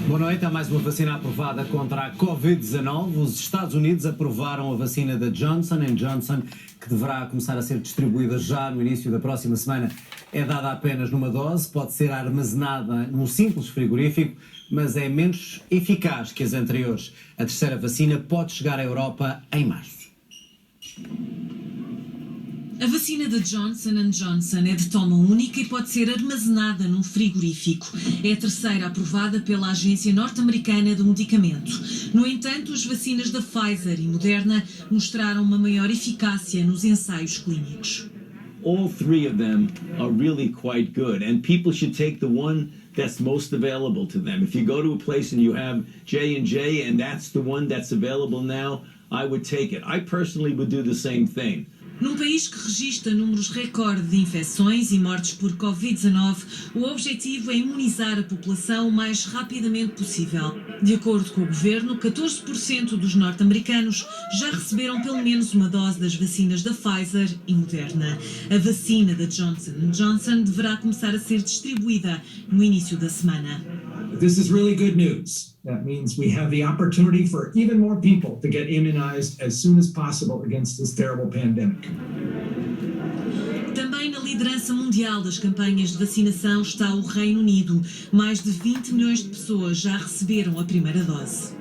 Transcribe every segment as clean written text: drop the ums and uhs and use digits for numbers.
Boa noite. Há mais uma vacina aprovada contra a Covid-19. Os Estados Unidos aprovaram a vacina da Johnson & Johnson, que deverá começar a ser distribuída já no início da próxima semana. É dada apenas numa dose, pode ser armazenada num simples frigorífico, mas é menos eficaz que as anteriores. A terceira vacina pode chegar à Europa em março. A vacina da Johnson & Johnson é de toma única e pode ser armazenada num frigorífico. É a terceira aprovada pela Agência Norte-Americana do Medicamento. No entanto, as vacinas da Pfizer e Moderna mostraram uma maior eficácia nos ensaios clínicos. All three of them are really quite good, and people should take the one that's most available to them. If you go to a place and you have J&J and that's the one that's available now, I would take it. I personally would do the same thing. Num país que registra números recorde de infecções e mortes por Covid-19, o objetivo é imunizar a população o mais rapidamente possível. De acordo com o governo, 14% dos norte-americanos já receberam pelo menos uma dose das vacinas da Pfizer e Moderna. A vacina da Johnson & Johnson deverá começar a ser distribuída no início da semana. This is really good news. That means we have the opportunity for even more people to get immunized as soon as possible against this terrible pandemic. Também na liderança mundial das campanhas de vacinação está o Reino Unido. Mais de 20 milhões de pessoas já receberam a primeira dose.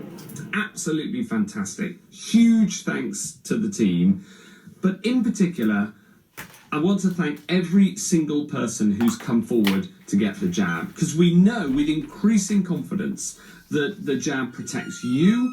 Absolutely fantastic. Huge thanks to the team, but in particular, I want to thank every single person who's come forward to get the jab, because we know with increasing confidence that the jab protects you,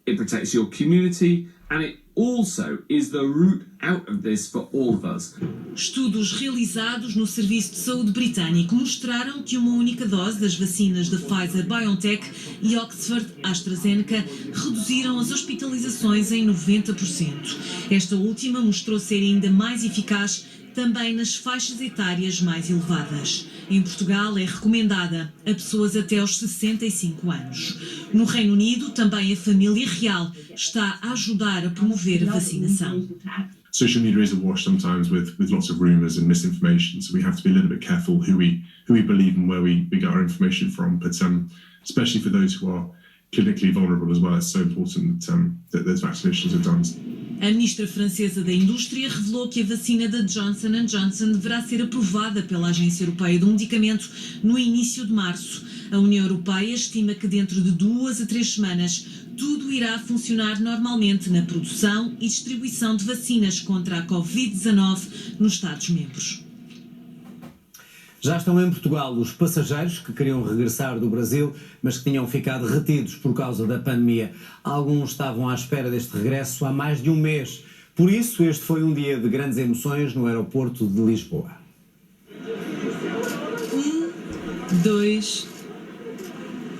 it protects your community, and it also is the route out of this for all of us. Estudos realizados no Serviço de Saúde Britânico mostraram que uma única dose das vacinas da Pfizer-BioNTech e Oxford-AstraZeneca reduziram as hospitalizações em 90%. Esta última mostrou ser ainda mais eficaz também nas faixas etárias mais elevadas. Em Portugal é recomendada a pessoas até aos 65 anos. No Reino Unido, também a família real está a ajudar a promover a vacinação. Social media is awash sometimes with lots of rumours and misinformation, so we have to be a little bit careful who we believe and where we get our information from. But especially for those who are clinically vulnerable as well, it's so important that those vaccinations are done. A ministra francesa da Indústria revelou que a vacina da Johnson & Johnson deverá ser aprovada pela Agência Europeia do Medicamento no início de março. A União Europeia estima que dentro de 2 a 3 semanas tudo irá funcionar normalmente na produção e distribuição de vacinas contra a Covid-19 nos Estados-membros. Já estão em Portugal os passageiros que queriam regressar do Brasil, mas que tinham ficado retidos por causa da pandemia. Alguns estavam à espera deste regresso há mais de um mês. Por isso, este foi um dia de grandes emoções no aeroporto de Lisboa. 1, 2,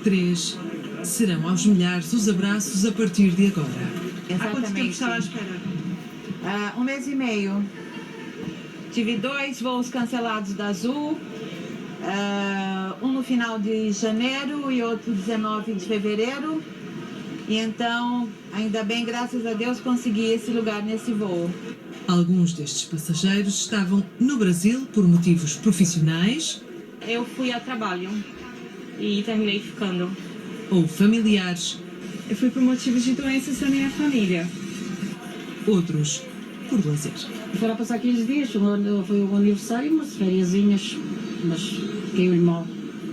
3. Serão aos milhares os abraços a partir de agora. Exatamente. Há quanto tempo estava à espera? 1 mês e meio. Tive 2 voos cancelados da Azul, um no final de janeiro e outro 19 de fevereiro. E então, ainda bem, graças a Deus, consegui esse lugar nesse voo. Alguns destes passageiros estavam no Brasil por motivos profissionais. Eu fui a trabalho e terminei ficando. Ou familiares. Eu fui por motivos de doenças da minha família. Outros por lazer. Foi lá passar 15 dias, foi o aniversário, umas fériasinhas, mas fiquei mal.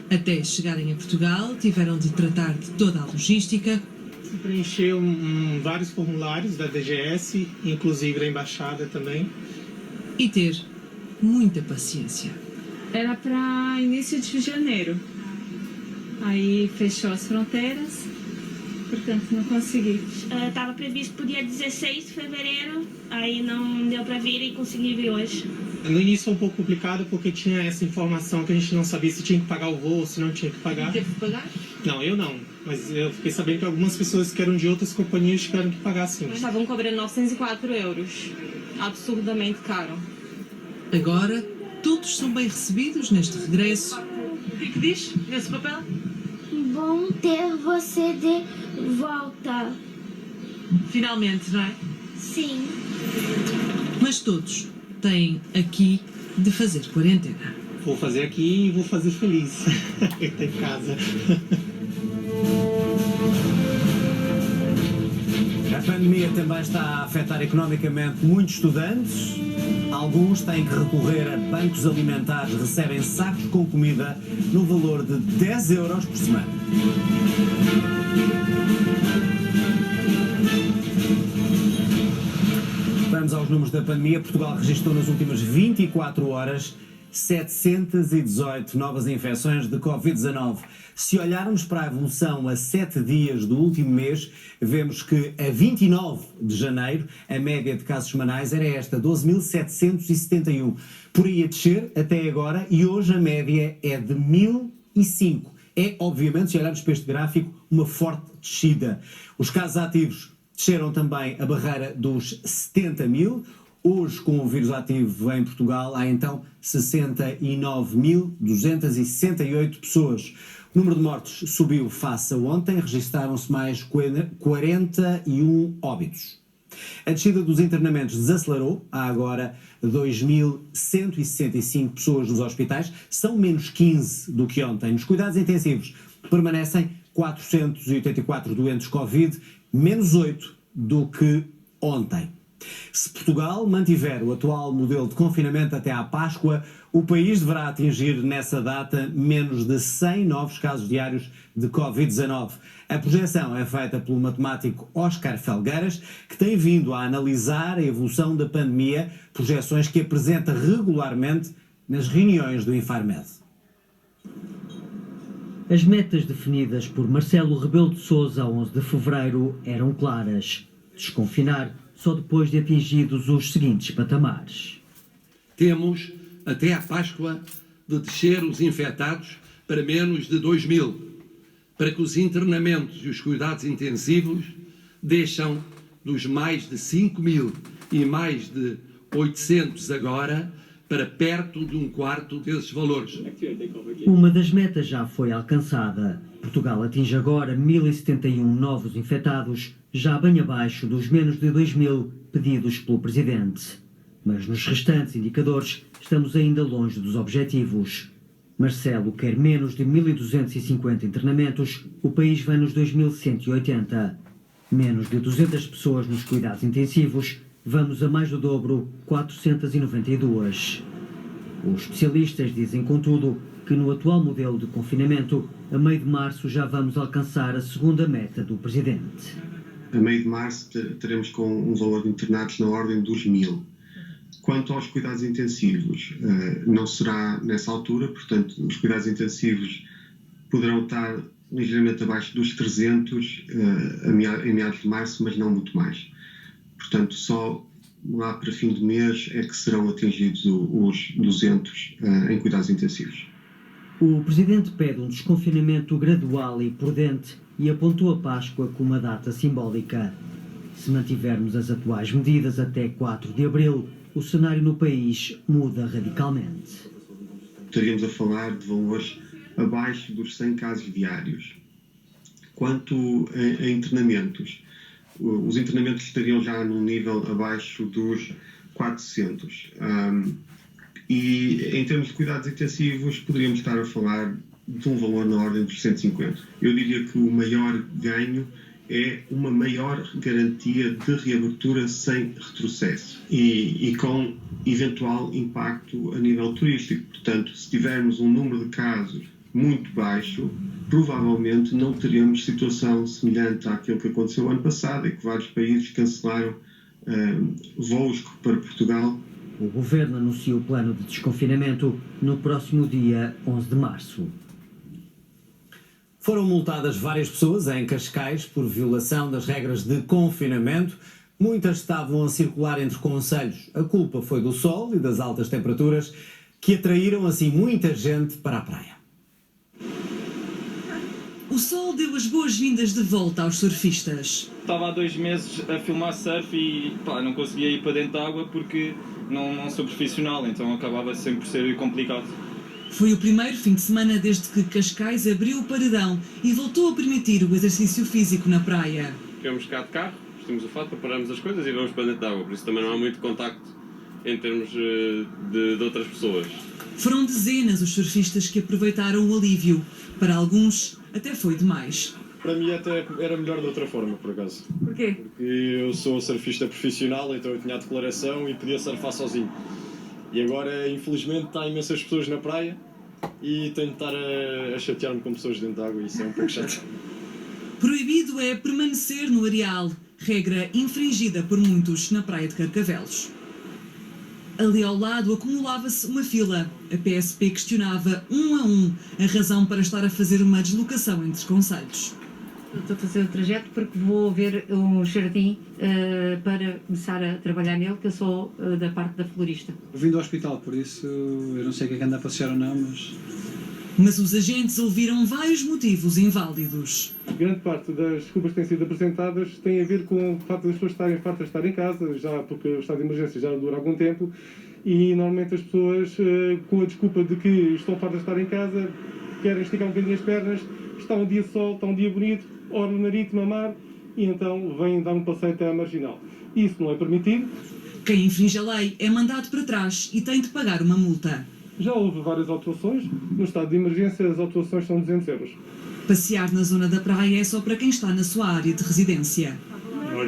Até chegarem a Portugal, tiveram de tratar de toda a logística. Preencheu vários formulários da DGS, inclusive da embaixada também. E ter muita paciência. Era para início de janeiro. Aí fechou as fronteiras, portanto não consegui. Estava previsto para o dia 16 de fevereiro, aí não deu para vir e consegui vir hoje. No início foi um pouco complicado porque tinha essa informação que a gente não sabia se tinha que pagar o voo ou se não tinha que pagar. Teve que pagar? Não, eu não. Mas eu fiquei sabendo que algumas pessoas que eram de outras companhias tiveram que pagar sim. Estavam cobrando 904 euros. Absurdamente caro. Agora, todos são bem recebidos neste regresso. O que diz nesse papel? Bom ter você de volta. Finalmente, não é? Sim. Mas todos têm aqui de fazer quarentena. Vou fazer aqui e vou fazer feliz. Estar em casa. A pandemia também está a afetar economicamente muitos estudantes. Alguns têm que recorrer a bancos alimentares, recebem sacos com comida no valor de 10 euros por semana. Vamos aos números da pandemia. Portugal registrou nas últimas 24 horas 718 novas infecções de Covid-19. Se olharmos para a evolução a 7 dias do último mês, vemos que a 29 de janeiro a média de casos semanais era esta, 12.771. Por aí a descer até agora e hoje a média é de 1.005. É, obviamente, se olharmos para este gráfico, uma forte descida. Os casos ativos desceram também a barreira dos 70 mil. Hoje, com o vírus ativo em Portugal, há então 69.268 pessoas. O número de mortes subiu face a ontem, registaram-se mais 41 óbitos. A descida dos internamentos desacelerou, há agora 2.165 pessoas nos hospitais, são menos 15 do que ontem. Nos cuidados intensivos permanecem 484 doentes Covid, menos 8 do que ontem. Se Portugal mantiver o atual modelo de confinamento até à Páscoa, o país deverá atingir nessa data menos de 100 novos casos diários de Covid-19. A projeção é feita pelo matemático Oscar Felgueiras, que tem vindo a analisar a evolução da pandemia, projeções que apresenta regularmente nas reuniões do Infarmed. As metas definidas por Marcelo Rebelo de Sousa a 11 de fevereiro eram claras: desconfinar só depois de atingidos os seguintes patamares. Temos até à Páscoa de descer os infectados para menos de 2.000, para que os internamentos e os cuidados intensivos deixam dos mais de 5.000 e mais de 800 agora para perto de um quarto desses valores. Uma das metas já foi alcançada. Portugal atinge agora 1.071 novos infectados, já bem abaixo dos menos de 2.000 pedidos pelo Presidente. Mas nos restantes indicadores estamos ainda longe dos objetivos. Marcelo quer menos de 1.250 internamentos, o país vai nos 2.180. Menos de 200 pessoas nos cuidados intensivos, vamos a mais do dobro, 492. Os especialistas dizem, contudo, que no atual modelo de confinamento, a meio de março já vamos alcançar a segunda meta do Presidente. A meio de março teremos com um valor de internados na ordem dos 1.000. Quanto aos cuidados intensivos, não será nessa altura, portanto, os cuidados intensivos poderão estar ligeiramente abaixo dos 300 em meados de março, mas não muito mais. Portanto, só lá para fim de mês é que serão atingidos os 200 em cuidados intensivos. O Presidente pede um desconfinamento gradual e prudente e apontou a Páscoa como uma data simbólica. Se mantivermos as atuais medidas até 4 de abril, o cenário no país muda radicalmente. Estaríamos a falar de valores abaixo dos 100 casos diários. Quanto a internamentos, os internamentos estariam já num nível abaixo dos 400. E em termos de cuidados intensivos, poderíamos estar a falar de um valor na ordem dos 150. Eu diria que o maior ganho é uma maior garantia de reabertura sem retrocesso e com eventual impacto a nível turístico. Portanto, se tivermos um número de casos muito baixo, provavelmente não teremos situação semelhante àquilo que aconteceu ano passado, em que vários países cancelaram voos para Portugal. O Governo anuncia o plano de desconfinamento no próximo dia 11 de março. Foram multadas várias pessoas em Cascais por violação das regras de confinamento. Muitas estavam a circular entre concelhos. A culpa foi do sol e das altas temperaturas, que atraíram assim muita gente para a praia. O sol deu as boas-vindas de volta aos surfistas. Estava há 2 meses a filmar surf e não conseguia ir para dentro da água porque não sou profissional, então acabava sempre por ser complicado. Foi o primeiro fim de semana desde que Cascais abriu o paredão e voltou a permitir o exercício físico na praia. Viemos cá de carro, vestimos o fato, preparamos as coisas e vamos para dentro da água, por isso também não há muito contacto em termos de outras pessoas. Foram dezenas os surfistas que aproveitaram o alívio. Para alguns, até foi demais. Para mim até era melhor de outra forma, por acaso. Porquê? Porque eu sou surfista profissional, então eu tinha a declaração e podia surfar sozinho. E agora, infelizmente, há imensas pessoas na praia e tenho de estar a chatear-me com pessoas dentro da água e isso é um pouco chato. Proibido é permanecer no areal, regra infringida por muitos na praia de Carcavelos. Ali ao lado acumulava-se uma fila. A PSP questionava um a um a razão para estar a fazer uma deslocação entre concelhos. Estou a fazer o trajeto porque vou ver um jardim para começar a trabalhar nele, que eu sou da parte da florista. Vim do hospital, por isso eu não sei o que é que anda a passear ou não, Mas os agentes ouviram vários motivos inválidos. Grande parte das desculpas que têm sido apresentadas tem a ver com o facto das pessoas estarem fartas de estar em casa, já porque o estado de emergência já dura algum tempo, e normalmente as pessoas, com a desculpa de que estão fartas de estar em casa, querem esticar um bocadinho as pernas, está um dia de sol, está um dia bonito, orla marítimo, mar, e então vêm dar um passeio até à marginal. Isso não é permitido. Quem infringe a lei é mandado para trás e tem de pagar uma multa. Já houve várias autuações. No estado de emergência, as autuações são 200 euros. Passear na zona da praia é só para quem está na sua área de residência.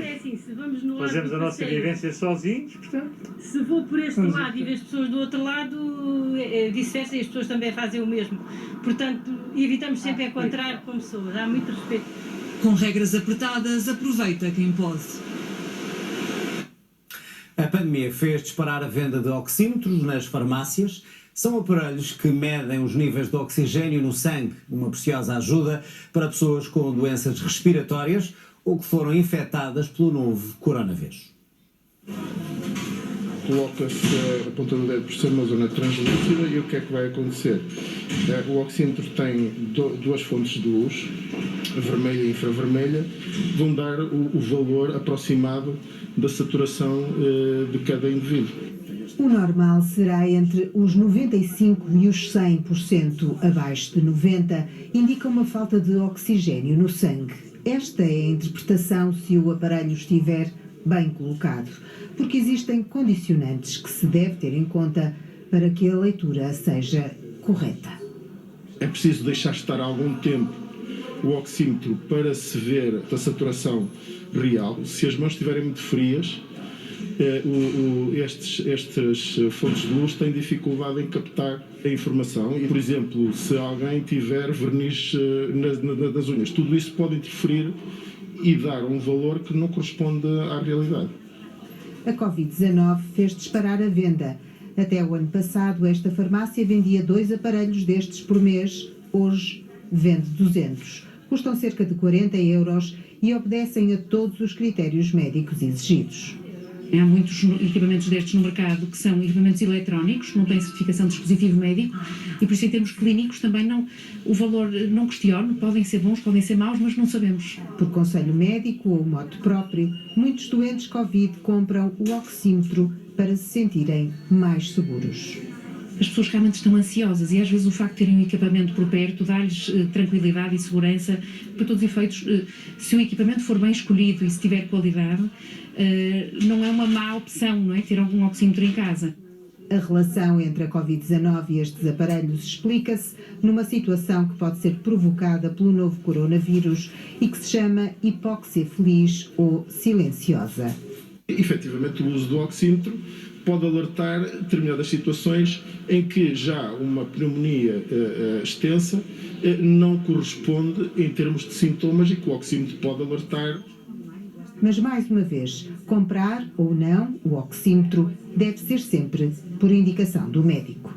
É assim, se vamos no Fazemos lado a nossa vivência sozinhos, portanto. Se vou por este lado e vejo pessoas do outro lado, vice-versa, e as pessoas também fazem o mesmo. Portanto, evitamos sempre encontrar com pessoas. Há muito respeito. Com regras apertadas, aproveita quem pode. A pandemia fez disparar a venda de oxímetros nas farmácias. São aparelhos que medem os níveis de oxigênio no sangue, uma preciosa ajuda para pessoas com doenças respiratórias ou que foram infectadas pelo novo coronavírus. Coloca-se a ponta do dedo por ser uma zona translúcida e o que é que vai acontecer? O oxímetro tem duas fontes de luz, a vermelha e a infravermelha, vão dar o valor aproximado da saturação de cada indivíduo. O normal será entre os 95% e os 100%. Abaixo de 90% indica uma falta de oxigênio no sangue. Esta é a interpretação se o aparelho estiver bem colocado, porque existem condicionantes que se deve ter em conta para que a leitura seja correta. É preciso deixar estar algum tempo o oxímetro para se ver a saturação real. Se as mãos estiverem muito frias, estas fontes de luz têm dificuldade em captar a informação. E, por exemplo, se alguém tiver verniz nas unhas, tudo isso pode interferir e dar um valor que não corresponde à realidade. A Covid-19 fez disparar a venda. Até o ano passado, esta farmácia vendia 2 aparelhos destes por mês. Hoje, vende 200. Custam cerca de 40 euros e obedecem a todos os critérios médicos exigidos. Há muitos equipamentos destes no mercado que são equipamentos eletrónicos, não têm certificação de dispositivo médico e por isso em termos clínicos também não, o valor não questiono, podem ser bons, podem ser maus, mas não sabemos. Por conselho médico ou moto próprio, muitos doentes Covid compram o oxímetro para se sentirem mais seguros. As pessoas realmente estão ansiosas e às vezes o facto de terem um equipamento por perto dá-lhes tranquilidade e segurança. Para todos os efeitos, se o equipamento for bem escolhido e se tiver qualidade, não é uma má opção, não é? Ter algum oxímetro em casa. A relação entre a Covid-19 e estes aparelhos explica-se numa situação que pode ser provocada pelo novo coronavírus e que se chama hipóxia feliz ou silenciosa. Efetivamente, o uso do oxímetro pode alertar determinadas situações em que já uma pneumonia extensa não corresponde em termos de sintomas e que o oxímetro pode alertar. Mas, mais uma vez, comprar ou não o oxímetro deve ser sempre por indicação do médico.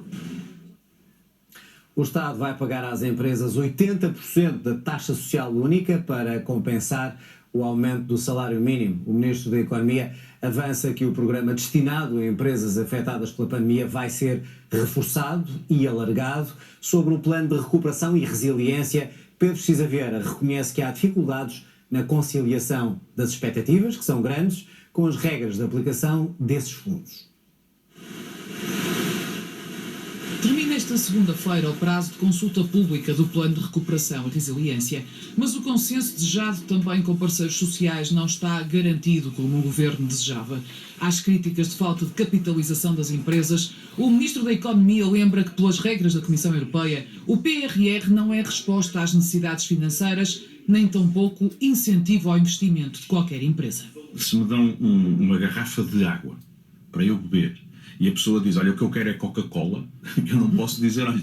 O Estado vai pagar às empresas 80% da taxa social única para compensar o aumento do salário mínimo. O Ministro da Economia avança que o programa destinado a empresas afetadas pela pandemia vai ser reforçado e alargado. Sobre o plano de recuperação e resiliência, Pedro Cisa Vieira reconhece que há dificuldades na conciliação das expectativas, que são grandes, com as regras de aplicação desses fundos. Termina esta segunda-feira o prazo de consulta pública do Plano de Recuperação e Resiliência, mas o consenso desejado também com parceiros sociais não está garantido como o Governo desejava. Às críticas de falta de capitalização das empresas, o Ministro da Economia lembra que, pelas regras da Comissão Europeia, o PRR não é resposta às necessidades financeiras, nem tampouco incentivo ao investimento de qualquer empresa. Se me dão uma garrafa de água para eu beber, e a pessoa diz, olha, o que eu quero é Coca-Cola, eu não posso dizer, olha,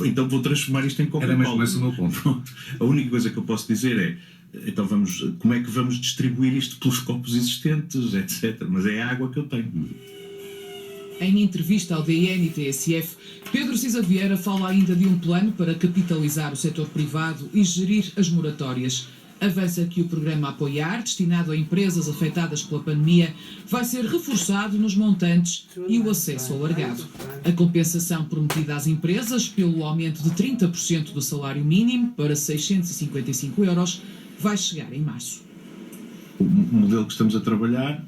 então vou transformar isto em Coca-Cola. Era mesmo esse o meu ponto. Pronto. A única coisa que eu posso dizer é, então como é que vamos distribuir isto pelos copos existentes, etc. Mas é a água que eu tenho. Em entrevista ao DN e TSF, Pedro Cisa Vieira fala ainda de um plano para capitalizar o setor privado e gerir as moratórias. Avança que o programa Apoiar, destinado a empresas afetadas pela pandemia, vai ser reforçado nos montantes e o acesso alargado. A compensação prometida às empresas pelo aumento de 30% do salário mínimo para 655 euros vai chegar em março. O modelo que estamos a trabalhar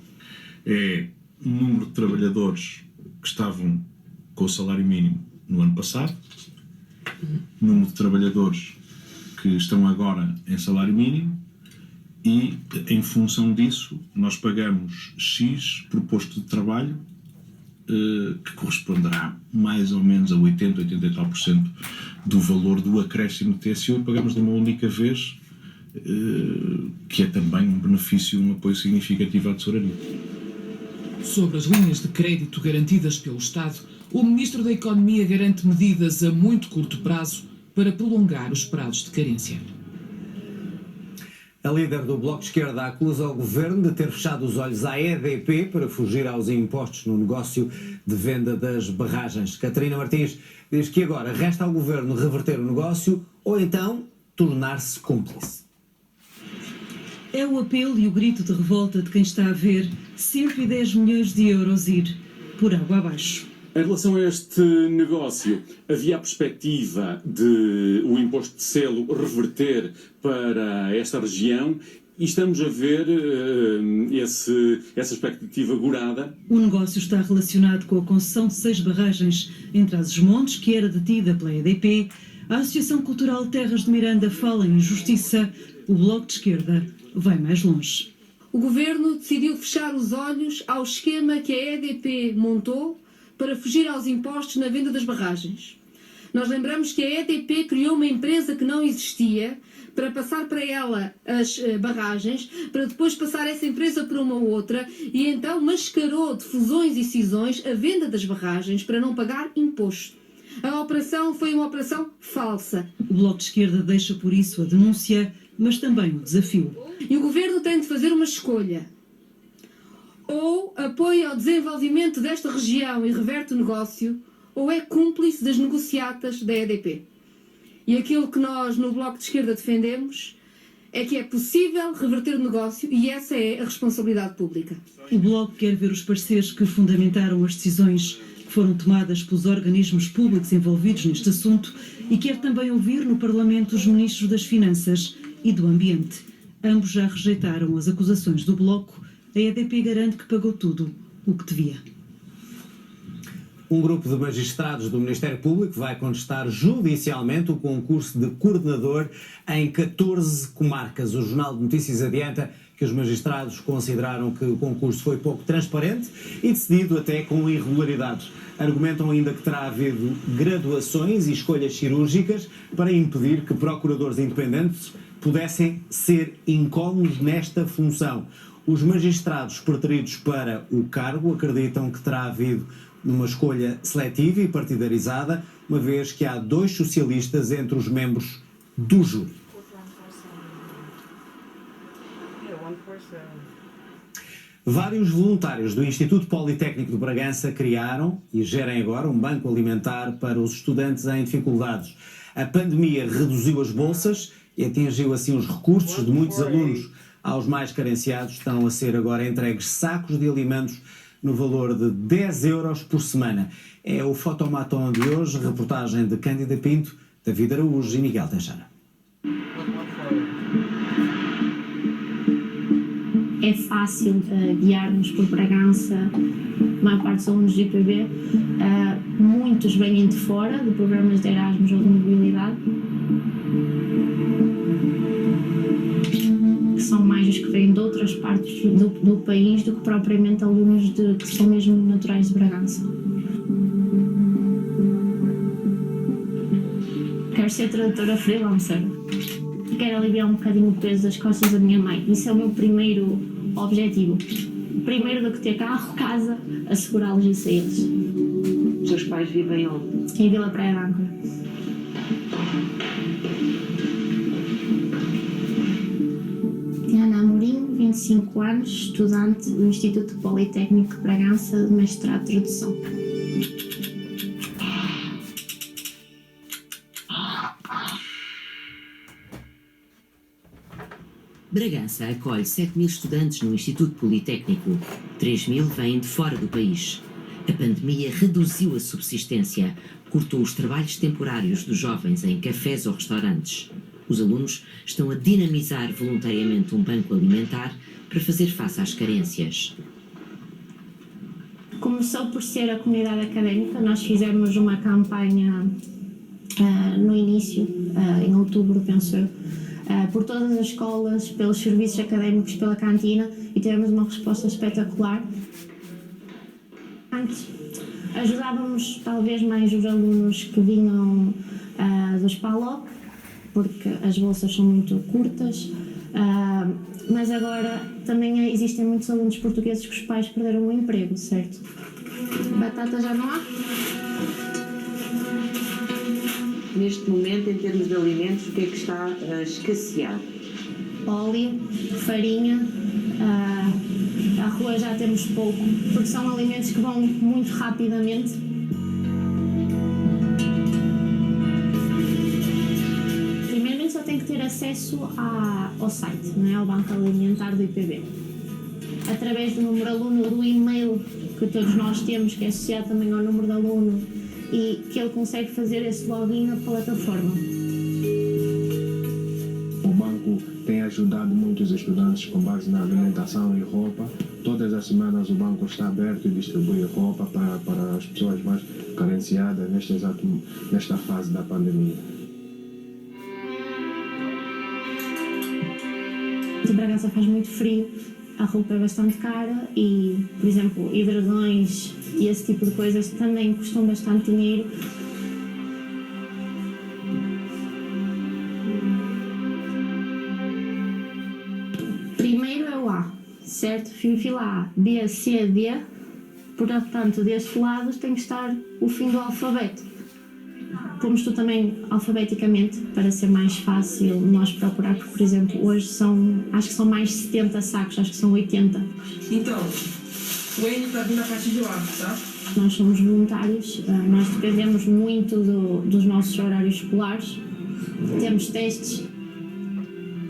é o número de trabalhadores que estavam com o salário mínimo no ano passado, número de trabalhadores que estão agora em salário mínimo e, em função disso, nós pagamos X por posto de trabalho, que corresponderá mais ou menos a 80 e tal por cento do valor do acréscimo de TSU, e pagamos de uma única vez, que é também um benefício, um apoio significativo à tesouraria. Sobre as linhas de crédito garantidas pelo Estado, o Ministro da Economia garante medidas a muito curto prazo para prolongar os prazos de carência. A líder do Bloco de Esquerda acusa o Governo de ter fechado os olhos à EDP para fugir aos impostos no negócio de venda das barragens. Catarina Martins diz que agora resta ao Governo reverter o negócio ou então tornar-se cúmplice. É o apelo e o grito de revolta de quem está a ver 110 milhões de euros ir por água abaixo. Em relação a este negócio, havia a perspectiva de o imposto de selo reverter para esta região e estamos a ver essa expectativa gorada. O negócio está relacionado com a concessão de 6 barragens em Trás-os-Montes, que era detida pela EDP. A Associação Cultural Terras de Miranda fala em injustiça. O Bloco de Esquerda vai mais longe. O Governo decidiu fechar os olhos ao esquema que a EDP montou para fugir aos impostos na venda das barragens. Nós lembramos que a EDP criou uma empresa que não existia para passar para ela as barragens, para depois passar essa empresa para uma outra e então mascarou de fusões e cisões a venda das barragens para não pagar imposto. A operação foi uma operação falsa. O Bloco de Esquerda deixa por isso a denúncia, mas também o desafio. E o Governo tem de fazer uma escolha. Ou apoia o desenvolvimento desta região e reverte o negócio, ou é cúmplice das negociatas da EDP. E aquilo que nós no Bloco de Esquerda defendemos é que é possível reverter o negócio e essa é a responsabilidade pública. O Bloco quer ver os parceiros que fundamentaram as decisões que foram tomadas pelos organismos públicos envolvidos neste assunto e quer também ouvir no Parlamento os ministros das Finanças e do Ambiente. Ambos já rejeitaram as acusações do Bloco. A EDP garante que pagou tudo o que devia. Um grupo de magistrados do Ministério Público vai contestar judicialmente o concurso de coordenador em 14 comarcas. O Jornal de Notícias adianta que os magistrados consideraram que o concurso foi pouco transparente e decidido até com irregularidades. Argumentam ainda que terá havido graduações e escolhas cirúrgicas para impedir que procuradores independentes pudessem ser incólumes nesta função. Os magistrados preteridos para o cargo acreditam que terá havido uma escolha seletiva e partidarizada, uma vez que há 2 socialistas entre os membros do júri. Vários voluntários do Instituto Politécnico de Bragança criaram e gerem agora um banco alimentar para os estudantes em dificuldades. A pandemia reduziu as bolsas e atingiu assim os recursos de muitos alunos. Aos mais carenciados estão a ser agora entregues sacos de alimentos no valor de 10 euros por semana. É o Fotomaton de hoje, reportagem de Cândida Pinto, David Araújo e Miguel Teixeira. É fácil guiar-nos por Bragança, a maior parte dos alunos do IPB, muitos vêm de fora, de programas de Erasmus ou de mobilidade. São mais os que vêm de outras partes do país do que propriamente alunos que são mesmo naturais de Bragança. Quero ser tradutora freelancer. Quero aliviar um bocadinho o peso das costas da minha mãe. Isso é o meu primeiro objetivo. Primeiro do que ter carro, casa, assegurá-los isso a eles. Os seus pais vivem onde? Em Vila Praia de Âncora. Diana Amorim, 25 anos, estudante do Instituto Politécnico de Bragança, de mestrado de tradução. Bragança acolhe 7.000 estudantes no Instituto Politécnico. 3.000 vêm de fora do país. A pandemia reduziu a subsistência, cortou os trabalhos temporários dos jovens em cafés ou restaurantes. Os alunos estão a dinamizar voluntariamente um banco alimentar para fazer face às carências. Começou por ser a comunidade académica. Nós fizemos uma campanha no início, em outubro, penso eu, por todas as escolas, pelos serviços académicos, pela cantina, e tivemos uma resposta espetacular. Antes, ajudávamos talvez mais os alunos que vinham dos PALOC, porque as bolsas são muito curtas, mas agora também existem muitos alunos portugueses que os pais perderam o emprego, certo? Batata já não há? Neste momento, em termos de alimentos, o que é que está a escassear? Óleo, farinha, arroz já temos pouco, porque são alimentos que vão muito rapidamente. Primeiramente só tem que ter acesso ao site, não é? Ao Banco Alimentar do IPB. Através do número aluno, do e-mail que todos nós temos, que é associado também ao número de aluno, e que ele consegue fazer esse login na plataforma. O banco tem ajudado muitos estudantes com base na alimentação e roupa. Todas as semanas o banco está aberto e distribui roupa para as pessoas mais carenciadas nesta fase da pandemia. Em Bragança faz muito frio, a roupa é bastante cara e, por exemplo, edredões e esse tipo de coisas também custam bastante dinheiro. Primeiro é o A, certo? Fila A, B, C, D. Portanto, destes lados tem que estar o fim do alfabeto. Pomos tu também alfabeticamente para ser mais fácil nós procurar, porque, por exemplo, hoje acho que são mais 70 sacos, acho que são 80. Então, o N está vindo a partir de lá, tá? Nós somos voluntários, nós dependemos muito dos nossos horários escolares, temos testes.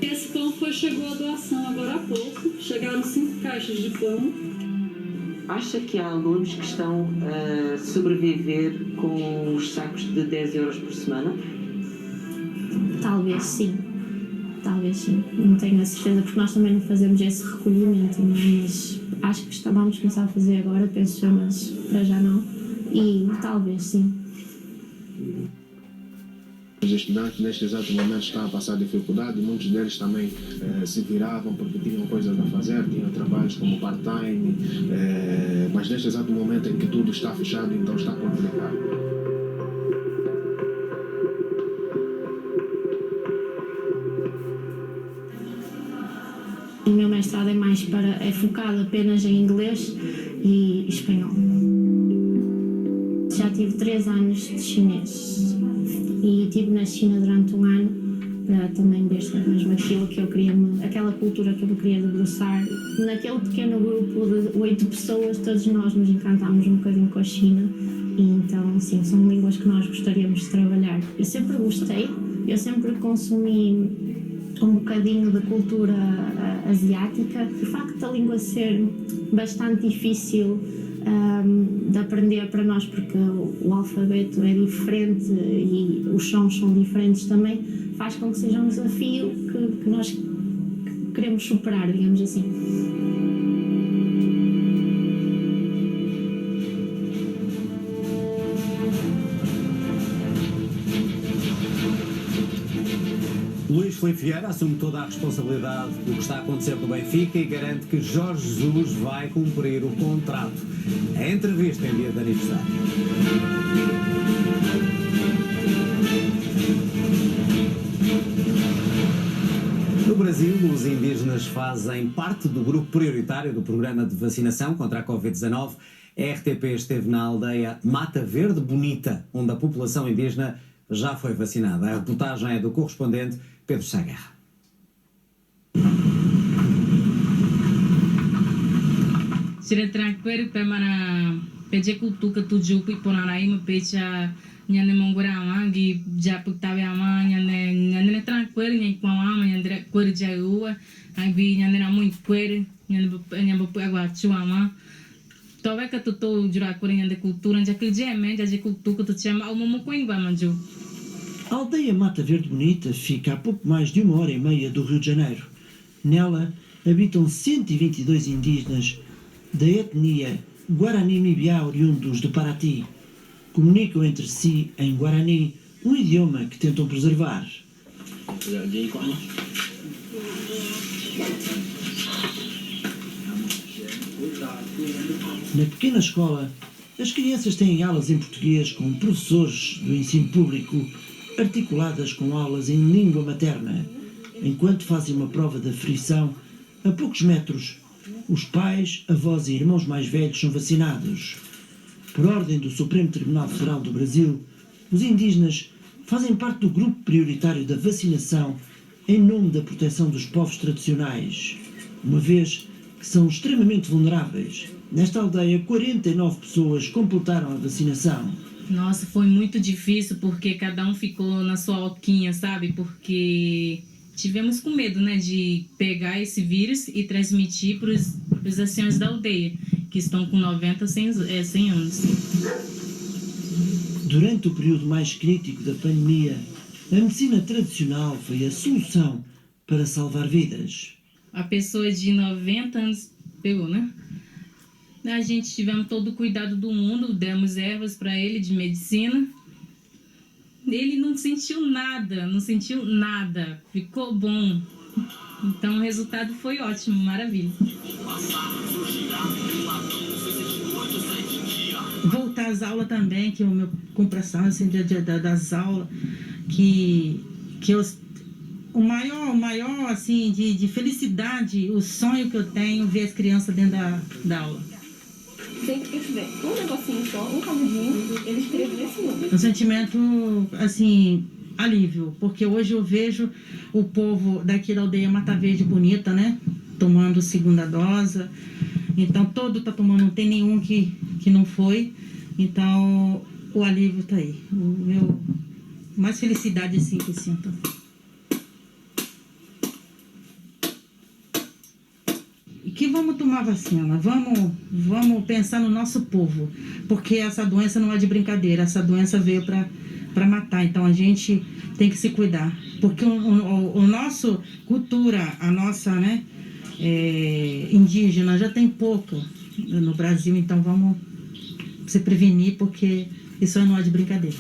Esse pão chegou a doação agora há pouco, chegaram 5 caixas de pão. Acha que há alunos que estão a sobreviver com os sacos de 10 euros por semana? Talvez sim. Talvez sim. Não tenho a certeza, porque nós também não fazemos esse recolhimento, mas acho que vamos começar a fazer agora, penso eu, mas para já não. E talvez sim. Os estudantes neste exato momento estão a passar dificuldade, muitos deles também se viravam porque tinham coisas a fazer, tinham trabalhos como part-time, mas neste exato momento em que tudo está fechado, então está complicado. O meu mestrado é focado apenas em inglês e espanhol. Já tive 3 anos de chinês e estive na China durante 1 ano para também ver mesmo aquilo que eu queria, aquela cultura que eu queria debruçar. Naquele pequeno grupo de 8 pessoas, todos nós nos encantámos um bocadinho com a China e então, sim, são línguas que nós gostaríamos de trabalhar. Eu sempre gostei, eu sempre consumi um bocadinho de cultura asiática. O facto da língua ser bastante difícil de aprender para nós, porque o alfabeto é diferente e os sons são diferentes também, faz com que seja um desafio que nós queremos superar, digamos assim. Luís Filipe Vieira assume toda a responsabilidade do que está a acontecer no Benfica e garante que Jorge Jesus vai cumprir o contrato. A entrevista em dia de aniversário. No Brasil, os indígenas fazem parte do grupo prioritário do programa de vacinação contra a Covid-19. A RTP esteve na aldeia Mata Verde Bonita, onde a população indígena já foi vacinada. A reportagem é do correspondente Pedro Sá Guerra. Sira tranquilo para pedir cultura tudo e por aí uma pecha nhane mongurama gi japutabe ama nhane tranquilo nhane com ama nhane cor de rua aí nhane na muito cor nhane bo agua chuama toda que tu tô jura cor nhane cultura já que de cultura tu chama o momo coingua manju. A aldeia Mata Verde Bonita fica a pouco mais de 1h30 do Rio de Janeiro. Nela habitam 122 indígenas da etnia Guarani-Mibiá oriundos de Paraty. Comunicam entre si em Guarani, um idioma que tentam preservar. Na pequena escola, as crianças têm aulas em português com professores do ensino público, articuladas com aulas em língua materna. Enquanto fazem uma prova de aferição, a poucos metros, os pais, avós e irmãos mais velhos são vacinados. Por ordem do Supremo Tribunal Federal do Brasil, os indígenas fazem parte do grupo prioritário da vacinação em nome da proteção dos povos tradicionais, uma vez que são extremamente vulneráveis. Nesta aldeia, 49 pessoas completaram a vacinação. Nossa, foi muito difícil porque cada um ficou na sua oquinha, sabe? Porque tivemos com medo, né, de pegar esse vírus e transmitir para os anciãos da aldeia, que estão com 90, 100 anos. Durante o período mais crítico da pandemia, a medicina tradicional foi a solução para salvar vidas. A pessoa de 90 anos pegou, né? A gente tivemos todo o cuidado do mundo, demos ervas para ele de medicina. Ele não sentiu nada, ficou bom. Então o resultado foi ótimo, maravilha. Voltar às aulas também, que é o meu compreensão assim, das aulas, que o maior assim, de felicidade, o sonho que eu tenho, ver as crianças dentro da aula. Sempre que eu tiver um negocinho só, um canudinho, ele escreve nesse nome. Um sentimento, assim, alívio, porque hoje eu vejo o povo daqui da aldeia Mata Verde Bonita, né, tomando segunda dose, então todo tá tomando, não tem nenhum que não foi, então o alívio tá aí, o meu, mais felicidade assim que eu sinto. Que vamos tomar vacina, vamos pensar no nosso povo, porque essa doença não é de brincadeira, essa doença veio para matar, então a gente tem que se cuidar, porque o nosso cultura, a nossa, né, indígena já tem pouco no Brasil, então vamos se prevenir, porque isso não é de brincadeira.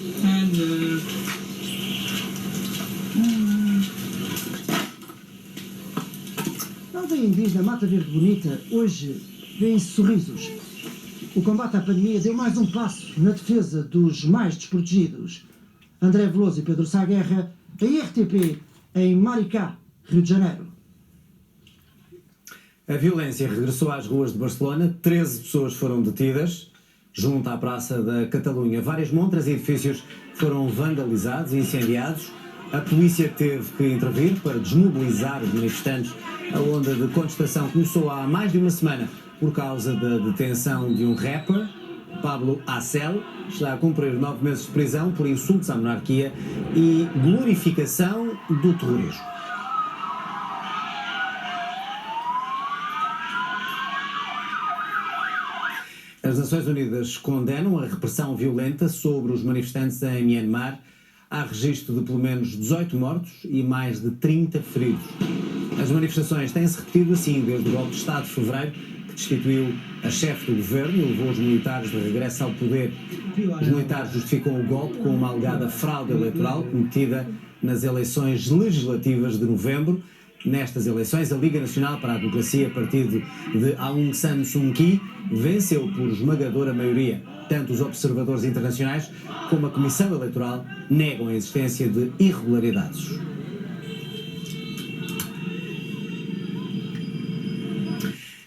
Na aldeia indígena Mata Verde Bonita, hoje vêem-se sorrisos. O combate à pandemia deu mais um passo na defesa dos mais desprotegidos. André Veloso e Pedro Sá Guerra, a RTP, em Maricá, Rio de Janeiro. A violência regressou às ruas de Barcelona, 13 pessoas foram detidas. Junto à Praça da Catalunha, várias montras e edifícios foram vandalizados e incendiados. A polícia teve que intervir para desmobilizar os manifestantes. A onda de contestação começou há mais de uma semana por causa da detenção de um rapper, Pablo Hasél, está a cumprir 9 meses de prisão por insultos à monarquia e glorificação do terrorismo. As Nações Unidas condenam a repressão violenta sobre os manifestantes em Myanmar. Há registro de pelo menos 18 mortos e mais de 30 feridos. As manifestações têm-se repetido assim desde o golpe de Estado de fevereiro, que destituiu a chefe do governo e levou os militares de regresso ao poder. Os militares justificam o golpe com uma alegada fraude eleitoral cometida nas eleições legislativas de novembro. Nestas eleições, a Liga Nacional para a Democracia, partido de Aung San Suu Kyi, venceu por esmagadora maioria. Tanto os observadores internacionais como a Comissão Eleitoral negam a existência de irregularidades.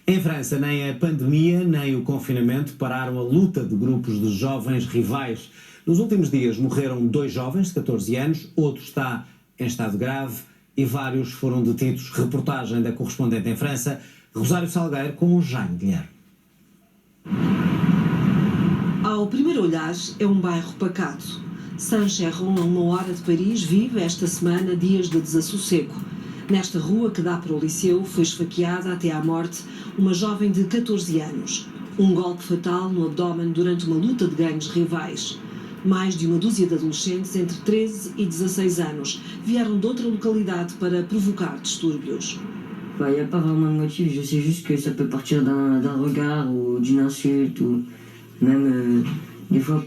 Em França, nem a pandemia nem o confinamento pararam a luta de grupos de jovens rivais. Nos últimos dias morreram 2 jovens de 14 anos, outro está em estado grave e vários foram detidos. Reportagem da correspondente em França, Rosário Salgueiro, com o Jaime Guilherme. Ao primeiro olhar, é um bairro pacato. Saint-Chéron, a 1 hora de Paris, vive esta semana dias de desassossego. Nesta rua que dá para o Liceu, foi esfaqueada até à morte uma jovem de 14 anos. Um golpe fatal no abdômen durante uma luta de gangues rivais. Mais de uma dúzia de adolescentes entre 13 e 16 anos vieram de outra localidade para provocar distúrbios. Il n'y a pas vraiment de motif, je sais juste que ça peut partir d'un regard ou d'une insulte ou même des fois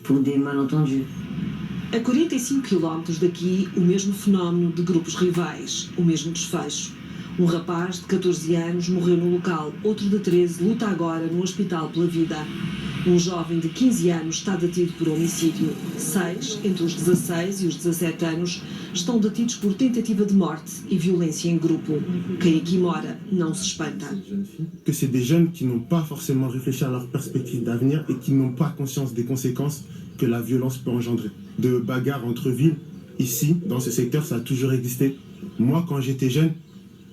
pour des malentendus. A 45 km daqui, o mesmo fenómeno de grupos rivais, o mesmo desfecho. Um rapaz de 14 anos morreu no local, outro de 13 luta agora no hospital pela vida. Um jovem de 15 anos está detido por homicídio. 6, entre os 16 e os 17 anos, estão detidos por tentativa de morte e violência em grupo. Quem aqui mora não se espanta. Que c'est des jeunes qui n'ont pas forcément réfléchi à leur perspective d'avenir et qui n'ont pas conscience des conséquences que la violence peut engendrer. De bagarres entre villes, ici, dans ce secteur, ça a toujours existé. Moi, quand j'étais jeune,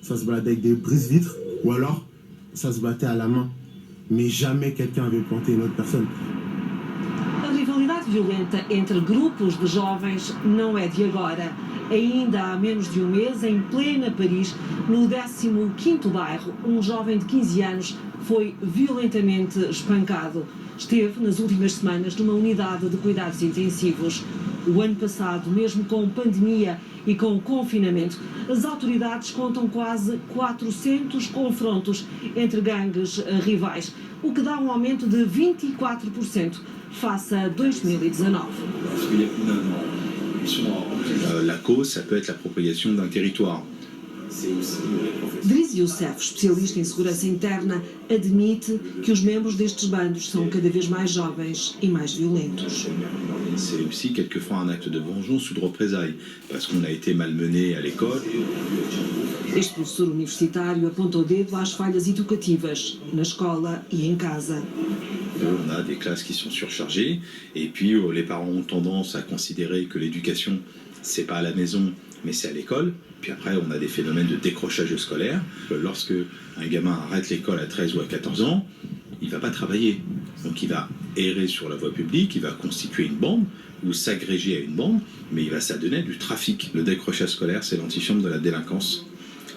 ça se baladait avec des brise-vitres ou alors ça se battait à la main. Mais jamais quelqu'un avait planté une autre personne. A rivalidade violenta entre grupos de jovens não é de agora. Ainda há menos de um mês, em plena Paris, no 15º bairro, um jovem de 15 anos foi violentamente espancado. Esteve, nas últimas semanas, numa unidade de cuidados intensivos. O ano passado, mesmo com pandemia e com confinamento, as autoridades contam quase 400 confrontos entre gangues rivais, o que dá um aumento de 24% face a 2019. La cause, ça peut être l'appropriation d'un territoire. Driss Youssef, especialista em segurança interna, admite que os membros destes bandos são cada vez mais jovens e mais violentos. C'est aussi quelquefois un acte de vengeance ou de représailles, parce qu'on a été malmené à l'école. Este professor universitário aponta o dedo às falhas educativas, na escola e em casa. On a des classes qui sont surchargées, et puis les parents ont tendance à considérer que l'éducation, c'est pas à la maison, mais c'est à l'école. Puis après, on a des phénomènes de décrochage scolaire. Lorsque un gamin arrête l'école à 13 ou à 14 ans, il ne va pas travailler. Donc il va errer sur la voie publique, il va constituer une bande ou s'agréger à une bande, mais il va s'adonner du trafic. Le décrochage scolaire, c'est l'antichambre de la délinquance,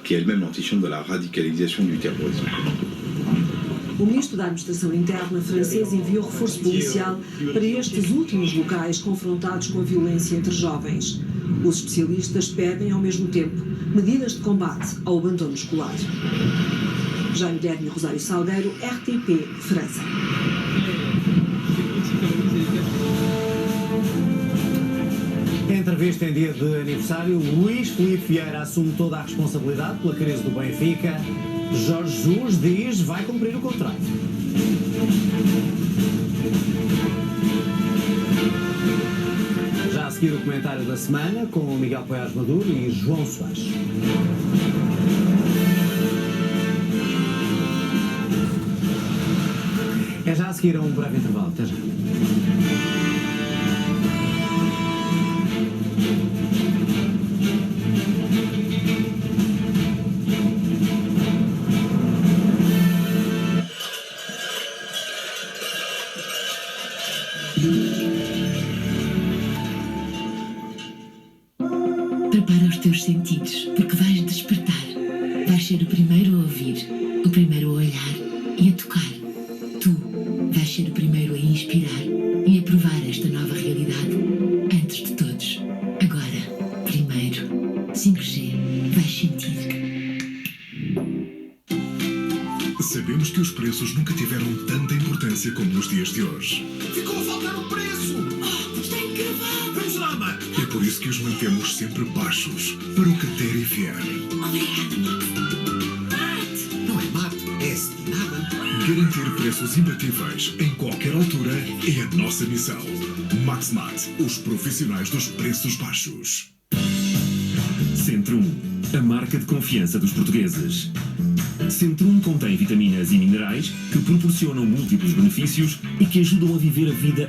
qui est elle-même l'antichambre de la radicalisation du terrorisme. O ministro da Administração Interna francês enviou reforço policial para estes últimos locais confrontados com a violência entre jovens. Os especialistas pedem, ao mesmo tempo, medidas de combate ao abandono escolar. Jaime Guilherme, Rosário Salgueiro, RTP, França. Em entrevista em dia de aniversário, Luís Filipe Vieira assume toda a responsabilidade pela crise do Benfica. Jorge Jesus diz que vai cumprir o contrato. Já a seguir o comentário da semana com Miguel Poiares Maduro e João Soares. É já a seguir a um breve intervalo. Até já. Prepara os teus sentidos, porque vais despertar. Vais ser o primeiro a ouvir, o primeiro a olhar e a tocar. Tu vais ser o primeiro a inspirar e a provar esta nova realidade antes de todos. Agora, primeiro, 5G, vais sentir. Sabemos que os preços nunca tiveram tanta importância como nos dias de hoje. Ficou a faltar o preço! Está encravado! Vamos lá, Matt! É por isso que os mantemos sempre baixos, para o que der e vier. Obrigado, Matt! Não é Matt, é nada. Garantir preços imbatíveis em qualquer altura é a nossa missão. Maxmat, os profissionais dos preços baixos. Centrum, a marca de confiança dos portugueses. Centrum contém vitaminas e minerais que proporcionam múltiplos benefícios e que ajudam a viver a vida